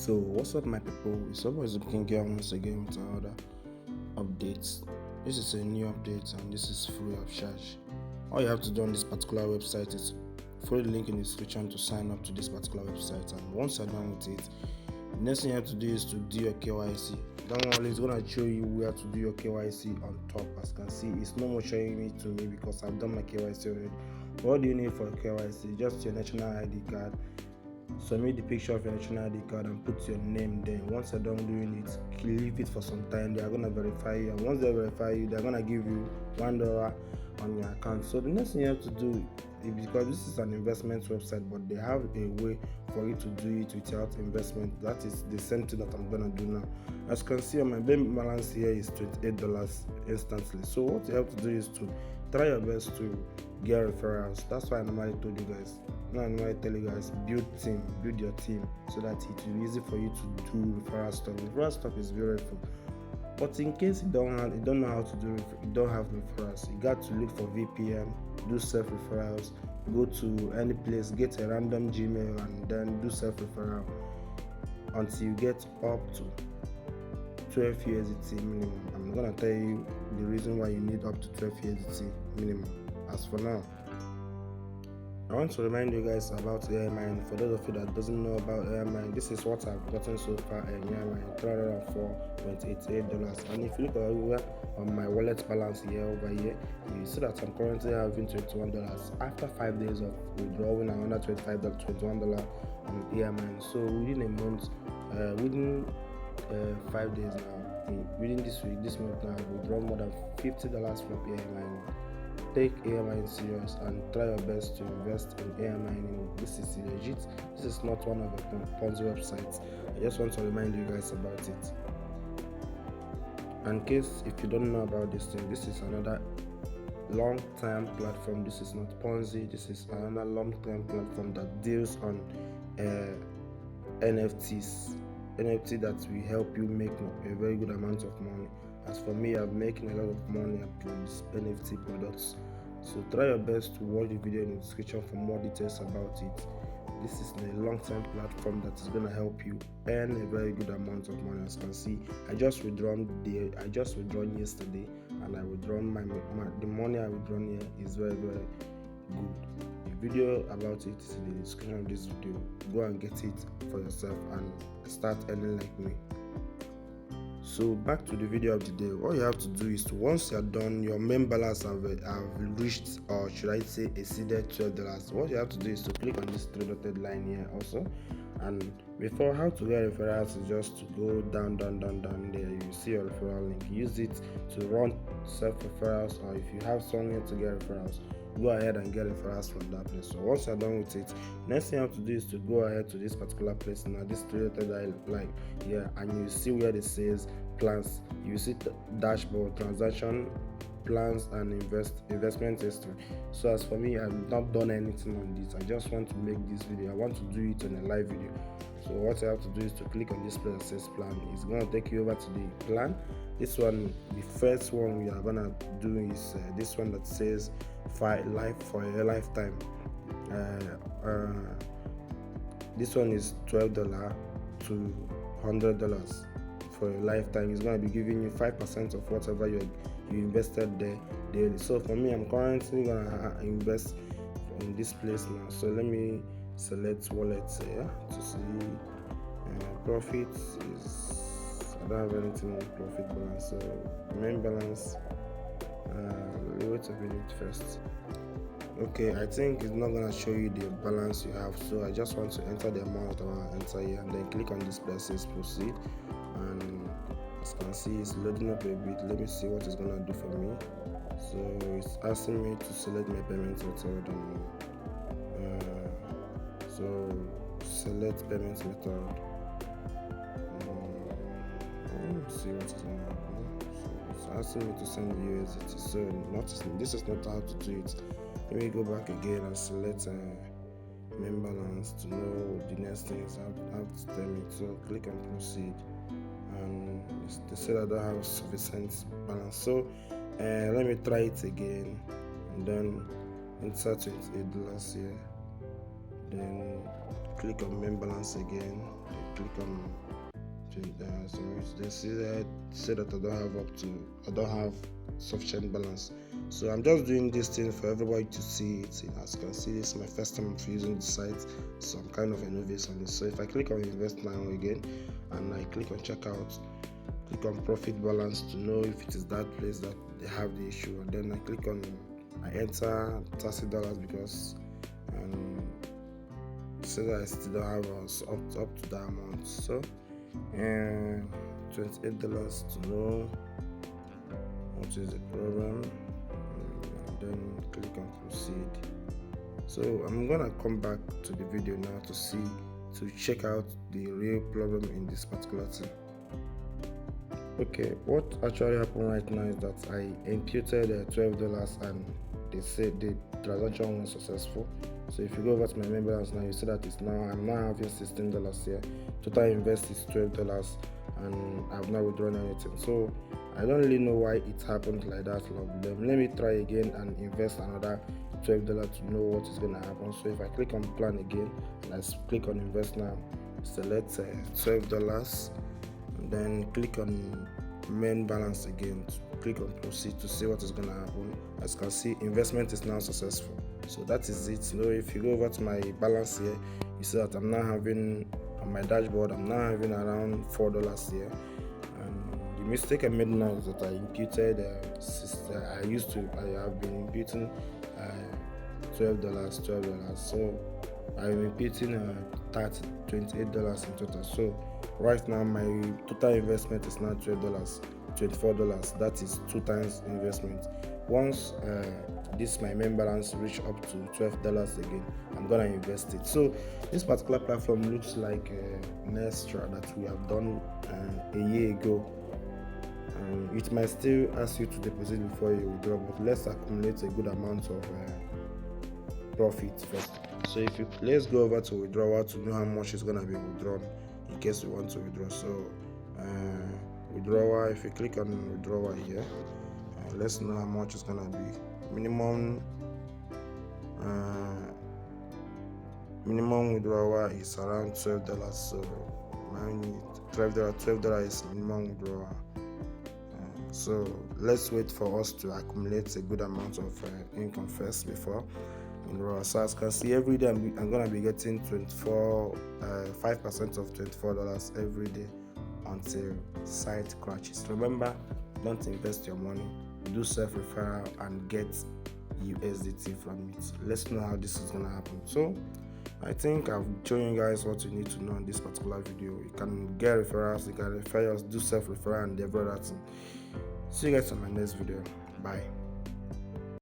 So what's up, my people? It's always looking here once again with another updates. This is a new update and this is free of charge. All you have to do on this particular website is follow the link in the description to sign up to this particular website, and once you're done with it, the next thing you have to do is to do your KYC. Don't worry, it's gonna show you where to do your KYC on top. As you can see, it's no more showing it to me because I've done my KYC already. What do you need for KYC? Just your national ID card. Submit the picture of your national ID card and put your name there. Once you're done doing it, leave it for some time. They are gonna verify you, and once they verify you, they're gonna give you $1 on your account. So the next thing you have to do, because this is an investment website, but they have a way for you to do it without investment. That is the same thing that I'm gonna do now. As you can see, on my bank balance here is $28 instantly. So what you have to do is to try your best to get referrals. That's why I normally told you guys. Now I normally tell you guys, build your team, so that it will be easy for you to do referral stuff. Referral stuff is very helpful. But in case you don't know how to do it, you don't have referrals, you got to look for VPN, do self referrals, go to any place, get a random Gmail, and then do self referral until you get up to 12 USDT minimum. I'm gonna tell you the reason why you need up to 12 USDT minimum. As for now, I want to remind you guys about airmine. For those of you that doesn't know about airmine, this is what I've gotten so far in airmine, $304.88. And if you look over on my wallet balance here over here, you see that I'm currently having $21 after 5 days of withdrawing another $21 on airmine. So within a month, within 5 days now, within this week, this month now, I've withdrawn more than $50 from airmine. Take airmine serious and try your best to invest in airmine. This is legit. This is not one of the Ponzi websites. I just want to remind you guys about it. In case if you don't know about this thing, this is another long-term platform. This is not Ponzi. This is another long-term platform that deals on NFTs. NFT that will help you make a very good amount of money. As for me, I'm making a lot of money from these NFT products. So try your best to watch the video in the description for more details about it. This is a long-term platform that is going to help you earn a very good amount of money. As you can see, I just withdrawn yesterday, and I withdrawn the money I withdrawn here is very, very good. The video about it is in the description of this video. Go and get it for yourself and start earning like me. So back to the video of the day. All you have to do is to, once you're done, your main balance have reached, or should I say exceeded $12. What you have to do is to click on this three-dotted line here also. And before, how to get referrals is just to go down there. You see your referral link. Use it to run self-referrals, or if you have somewhere to get referrals, go ahead and get referrals from that place. So once you're done with it, next thing you have to do is to go ahead to this particular place now, this three-dotted line here, and you see where it says plans. You see dashboard, transaction, plans, and investment history. So as for me, I've not done anything on this. I just want to make this video. I want to do it on a live video. So what you have to do is to click on this place that says plan. It's going to take you over to the plan. This one, the first one we are going to do is this one that says life for a lifetime. This one is $12 to $100 for a lifetime. It's going to be giving you 5% of whatever you invested there daily. So for me, I'm currently going to invest in this place now. So let me select wallets here to see profit is, I don't have anything on profit balance. So main balance, wait a minute first. Okay, I think it's not gonna show you the balance you have, so I just want to enter the amount I want to enter here, and then click on this place, says proceed, and as you can see, it's loading up a bit. Let me see what it's gonna do for me. So it's asking me to select my payment method, so select payment method. Let's see what is gonna happen. So it's asking me to send the USDT. So this is not how to do it. Let me go back again and select main balance to know the next thing is how to tell me. So click on proceed, and they said I don't have sufficient balance. So let me try it again, and then insert $28 here, then click on main balance again, click on so they say that I don't have sufficient balance. So I'm just doing this thing for everybody to see it. As you can see, this is my first time using the site, so I'm kind of a novice on this. So if I click on invest now again and I click on checkout, click on profit balance to know if it is that place that they have the issue, and then I enter $30 because say that I still don't have us up to that amount. So and $28 to know what is the problem, and then click on proceed. So I'm gonna come back to the video now to check out the real problem in this particular thing. Okay, what actually happened right now is that I imputed $12 and they said the transaction was successful. So if you go over to my main balance now, you see that I'm now having $16 here. Total invest is $12 and I've not withdrawn anything. So I don't really know why it happened like that. Let me try again and invest another $12 to know what is gonna happen. So if I click on plan again and I click on invest now, select $12 and then click on main balance again, click on proceed to see what is going to happen. As you can see, investment is now successful. So that is it. If you go over to my balance here, you see that I'm now having on my dashboard, I'm now having around $4 here. And the mistake I made now is that I imputed I have been imputing $12. So I'm imputing $28 in total. So right now my total investment is now $24. That is 2 times investment. Once this my main balance reach up to $12 again, I'm gonna invest it. So this particular platform looks like Castar that we have done a year ago. It might still ask you to deposit before you withdraw, but let's accumulate a good amount of profit first. So let's go over to withdrawal to know how much is gonna be withdrawn in case you want to withdraw. So withdrawal, if you click on withdrawal here, let's know how much it's gonna be. Minimum withdrawal is around $12. So $12 is minimum withdrawal. So let's wait for us to accumulate a good amount of income first before. So as you can see, every day I'm gonna be getting 5% of $24 every day until site crashes. Remember, don't invest your money, do self-referral and get USDT from it. Let's know how this is gonna happen. So I think I've shown you guys what you need to know in this particular video. You can get referrals, you can refer us, do self-referral and everything. See you guys on my next video. Bye.